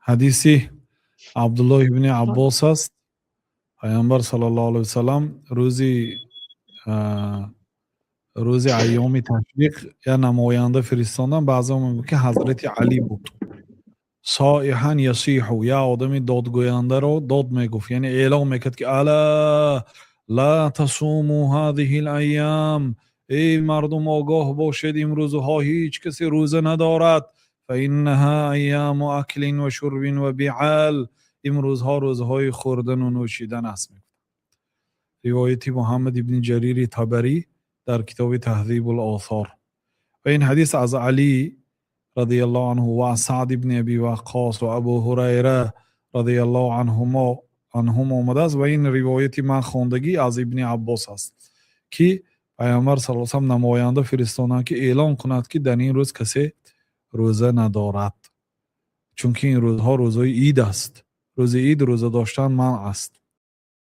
حدیثی عبدالله ابن عباس است. پیامبر صلی الله علیه وسلم روزی ایام تشریق یا نماینده فرستادن. بعضی میگن که حضرت علی بود. صائحا یصیح، یا آدمی دادگوینده رو داد میگفت، یعنی اعلام میکرد که الا لا تصوموا هذه الایام، ای مردم آگاه باشید این روزها هیچ کسی روزه ندارد. فانها ایام اکل و شرب و بیعال، این روزها روزهای خوردن و نوشیدن است. روایتی محمد ابن جریر طبری در کتاب تهذیب الآثار. و این حدیث از علی رضی الله عنه و از سعد ابن ابی وقاص و ابو هریره رضی الله عنهم آمده است. و این روایتی من خواندگی از ابن عباس است که پیامبر صلی الله علیه و نماینده فرستادند که اعلام کند که در این روز کسی روزه ندارد، چون که این روزها روزهای عید است. روز عید روزه داشتن منع است.